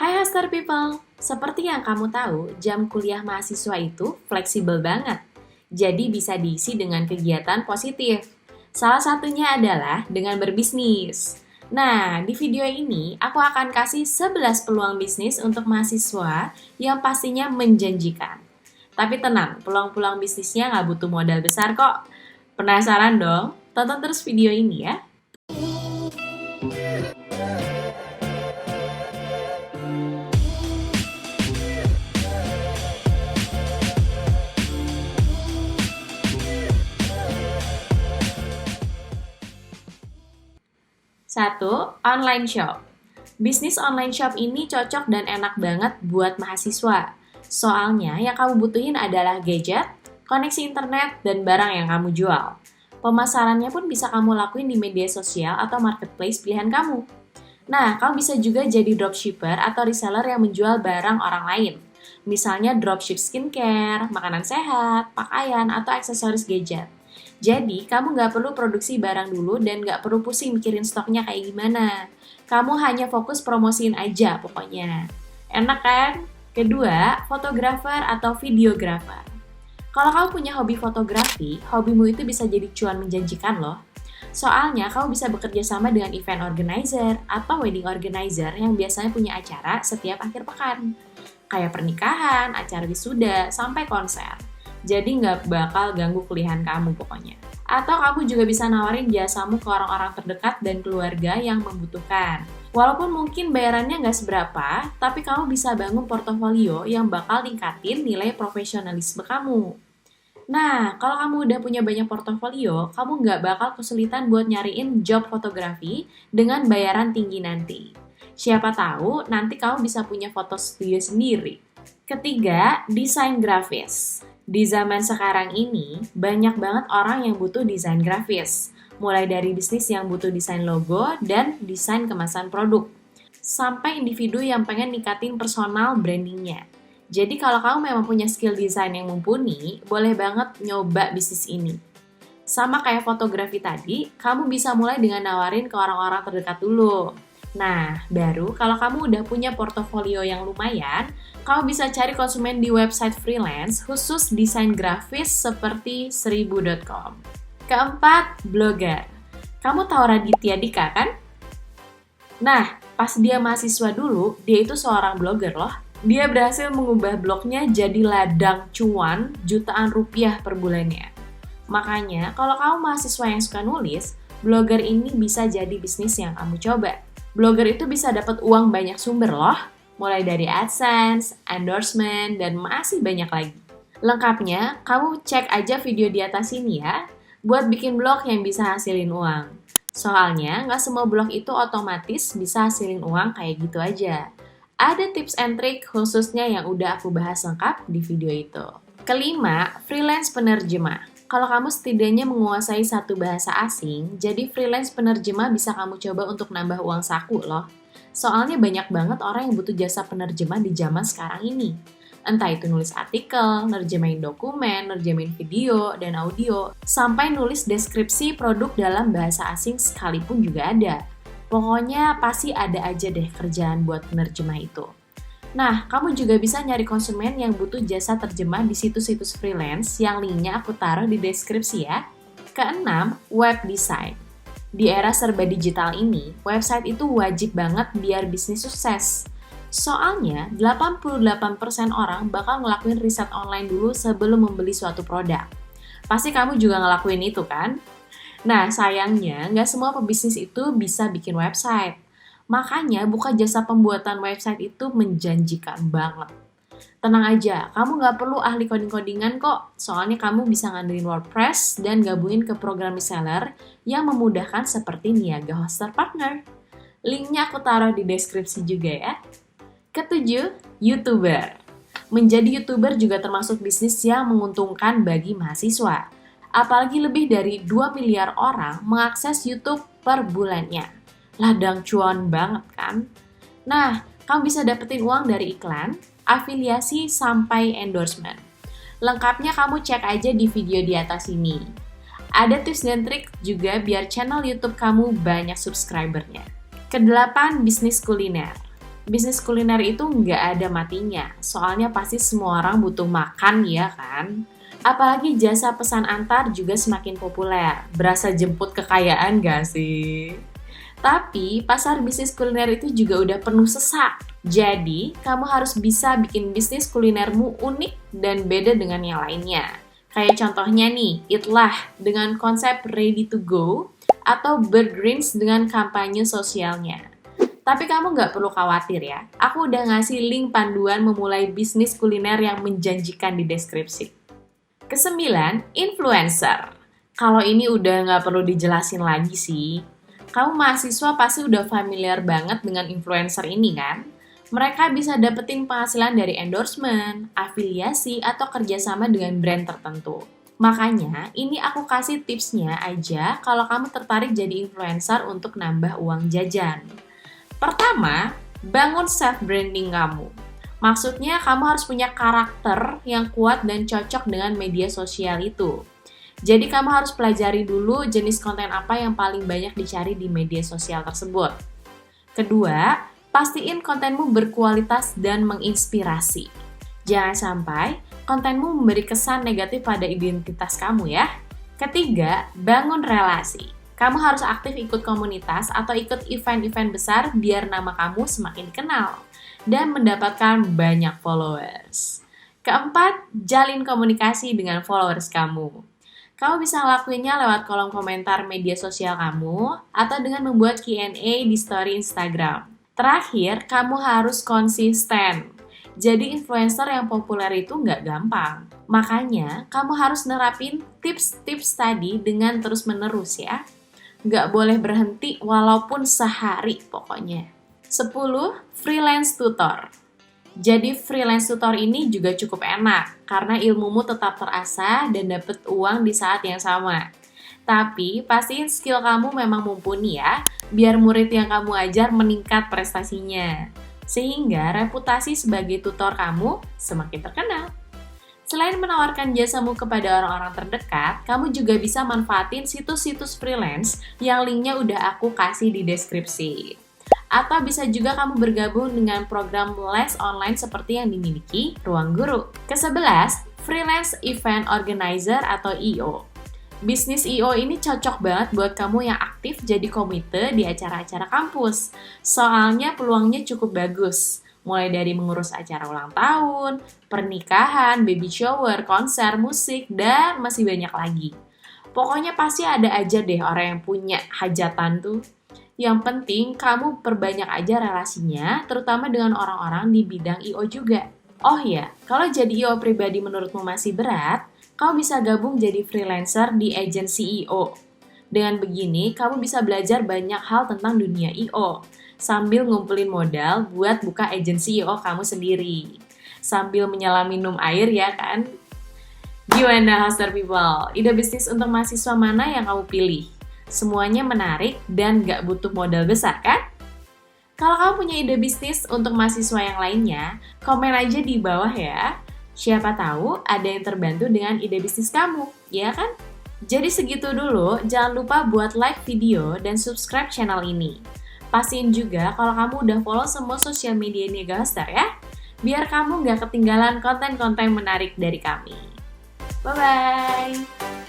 Hai Haster People, seperti yang kamu tahu, jam kuliah mahasiswa itu fleksibel banget. Jadi bisa diisi dengan kegiatan positif. Salah satunya adalah dengan berbisnis. Nah, di video ini aku akan kasih 11 peluang bisnis untuk mahasiswa yang pastinya menjanjikan. Tapi tenang, peluang-peluang bisnisnya nggak butuh modal besar kok. Penasaran dong? Tonton terus video ini ya. Satu, online shop. Bisnis online shop ini cocok dan enak banget buat mahasiswa. Soalnya yang kamu butuhin adalah gadget, koneksi internet, dan barang yang kamu jual. Pemasarannya pun bisa kamu lakuin di media sosial atau marketplace pilihan kamu. Nah, kamu bisa juga jadi dropshipper atau reseller yang menjual barang orang lain. Misalnya dropship skincare, makanan sehat, pakaian, atau aksesoris gadget. Jadi, kamu nggak perlu produksi barang dulu dan nggak perlu pusing mikirin stoknya kayak gimana. Kamu hanya fokus promosiin aja pokoknya. Enak kan? Kedua, fotografer atau videografer. Kalau kamu punya hobi fotografi, hobimu itu bisa jadi cuan menjanjikan loh. Soalnya kamu bisa bekerja sama dengan event organizer atau wedding organizer yang biasanya punya acara setiap akhir pekan. Kayak pernikahan, acara wisuda, sampai konser. Jadi nggak bakal ganggu kuliahan kamu pokoknya. Atau kamu juga bisa nawarin jasamu ke orang-orang terdekat dan keluarga yang membutuhkan. Walaupun mungkin bayarannya nggak seberapa, tapi kamu bisa bangun portofolio yang bakal ningkatin nilai profesionalisme kamu. Nah, kalau kamu udah punya banyak portofolio, kamu nggak bakal kesulitan buat nyariin job fotografi dengan bayaran tinggi nanti. Siapa tahu nanti kamu bisa punya foto studio sendiri. Ketiga, desain grafis. Di zaman sekarang ini, banyak banget orang yang butuh desain grafis. Mulai dari bisnis yang butuh desain logo dan desain kemasan produk. Sampai individu yang pengen ningkatin personal brandingnya. Jadi kalau kamu memang punya skill desain yang mumpuni, boleh banget nyoba bisnis ini. Sama kayak fotografi tadi, kamu bisa mulai dengan nawarin ke orang-orang terdekat dulu. Nah, baru kalau kamu udah punya portofolio yang lumayan, kamu bisa cari konsumen di website freelance khusus desain grafis seperti 1000.com. Keempat, blogger. Kamu tahu Raditya Dika kan? Nah, pas dia mahasiswa dulu, dia itu seorang blogger loh. Dia berhasil mengubah blognya jadi ladang cuan jutaan rupiah per bulannya. Makanya, kalau kamu mahasiswa yang suka nulis, blogger ini bisa jadi bisnis yang kamu coba. Blogger itu bisa dapat uang banyak sumber loh, mulai dari AdSense, endorsement, dan masih banyak lagi. Lengkapnya, kamu cek aja video di atas ini ya, buat bikin blog yang bisa hasilin uang. Soalnya, nggak semua blog itu otomatis bisa hasilin uang kayak gitu aja. Ada tips and trick khususnya yang udah aku bahas lengkap di video itu. Kelima, freelance penerjemah. Kalau kamu setidaknya menguasai satu bahasa asing, jadi freelance penerjemah bisa kamu coba untuk nambah uang saku loh. Soalnya banyak banget orang yang butuh jasa penerjemah di zaman sekarang ini. Entah itu nulis artikel, nerjemahin dokumen, nerjemahin video dan audio, sampai nulis deskripsi produk dalam bahasa asing sekalipun juga ada. Pokoknya pasti ada aja deh kerjaan buat penerjemah itu. Nah, kamu juga bisa nyari konsumen yang butuh jasa terjemah di situs-situs freelance yang linknya aku taruh di deskripsi ya. Keenam, web design. Di era serba digital ini, website itu wajib banget biar bisnis sukses. Soalnya, 88% orang bakal ngelakuin riset online dulu sebelum membeli suatu produk. Pasti kamu juga ngelakuin itu kan? Nah, sayangnya nggak semua pebisnis itu bisa bikin website. Makanya buka jasa pembuatan website itu menjanjikan banget. Tenang aja, kamu nggak perlu ahli coding-codingan kok. Soalnya kamu bisa ngandelin WordPress dan gabungin ke program reseller yang memudahkan seperti Niaga Hoster Partner. Linknya aku taruh di deskripsi juga ya. Ketujuh, YouTuber. Menjadi YouTuber juga termasuk bisnis yang menguntungkan bagi mahasiswa. Apalagi lebih dari 2 miliar orang mengakses YouTube per bulannya. Ladang cuan banget kan? Nah, kamu bisa dapetin uang dari iklan, afiliasi, sampai endorsement. Lengkapnya kamu cek aja di video di atas ini. Ada tips dan trik juga biar channel YouTube kamu banyak subscribernya. Kedelapan, bisnis kuliner. Bisnis kuliner itu nggak ada matinya, soalnya pasti semua orang butuh makan ya kan? Apalagi jasa pesan antar juga semakin populer, berasa jemput kekayaan gak sih? Tapi pasar bisnis kuliner itu juga udah penuh sesak. Jadi, kamu harus bisa bikin bisnis kulinermu unik dan beda dengan yang lainnya. Kayak contohnya nih, Eatlah dengan konsep ready to go atau Burgerins dengan kampanye sosialnya. Tapi kamu nggak perlu khawatir ya, aku udah ngasih link panduan memulai bisnis kuliner yang menjanjikan di deskripsi. Kesembilan, influencer. Kalau ini udah nggak perlu dijelasin lagi sih. Kamu mahasiswa pasti udah familiar banget dengan influencer ini kan? Mereka bisa dapetin penghasilan dari endorsement, afiliasi, atau kerjasama dengan brand tertentu. Makanya, ini aku kasih tipsnya aja kalau kamu tertarik jadi influencer untuk nambah uang jajan. Pertama, bangun self-branding kamu. Maksudnya, kamu harus punya karakter yang kuat dan cocok dengan media sosial itu. Jadi, kamu harus pelajari dulu jenis konten apa yang paling banyak dicari di media sosial tersebut. Kedua, pastiin kontenmu berkualitas dan menginspirasi. Jangan sampai kontenmu memberi kesan negatif pada identitas kamu ya. Ketiga, bangun relasi. Kamu harus aktif ikut komunitas atau ikut event-event besar biar nama kamu semakin dikenal dan mendapatkan banyak followers. Keempat, jalin komunikasi dengan followers kamu. Kamu bisa ngelakuinnya lewat kolom komentar media sosial kamu atau dengan membuat Q&A di story Instagram. Terakhir, kamu harus konsisten. Jadi influencer yang populer itu nggak gampang. Makanya, kamu harus nerapin tips-tips tadi dengan terus-menerus ya. Nggak boleh berhenti walaupun sehari pokoknya. 10. Freelance tutor. Jadi freelance tutor ini juga cukup enak karena ilmumu tetap terasa dan dapat uang di saat yang sama. Tapi pastiin skill kamu memang mumpuni ya, biar murid yang kamu ajar meningkat prestasinya. Sehingga reputasi sebagai tutor kamu semakin terkenal. Selain menawarkan jasamu kepada orang-orang terdekat, kamu juga bisa manfaatin situs-situs freelance yang linknya udah aku kasih di deskripsi. Atau bisa juga kamu bergabung dengan program les online seperti yang dimiliki Ruang Guru. Ke-11, Freelance Event Organizer atau EO. Bisnis EO ini cocok banget buat kamu yang aktif jadi komite di acara-acara kampus. Soalnya peluangnya cukup bagus. Mulai dari mengurus acara ulang tahun, pernikahan, baby shower, konser, musik, dan masih banyak lagi. Pokoknya pasti ada aja deh orang yang punya hajatan tuh. Yang penting kamu perbanyak aja relasinya, terutama dengan orang-orang di bidang I.O. juga. Oh ya, kalau jadi I.O. pribadi menurutmu masih berat, kamu bisa gabung jadi freelancer di agensi I.O. Dengan begini, kamu bisa belajar banyak hal tentang dunia I.O. sambil ngumpulin modal buat buka agensi I.O. kamu sendiri. Sambil menyelam minum air ya kan? Gimana Hustler People? Ide bisnis untuk mahasiswa mana yang kamu pilih? Semuanya menarik dan gak butuh modal besar kan? Kalau kamu punya ide bisnis untuk mahasiswa yang lainnya, komen aja di bawah ya. Siapa tahu ada yang terbantu dengan ide bisnis kamu, ya kan? Jadi segitu dulu, jangan lupa buat like video dan subscribe channel ini. Pastiin juga kalau kamu udah follow semua sosial media Niaga Hustler ya, biar kamu gak ketinggalan konten-konten menarik dari kami. Bye-bye!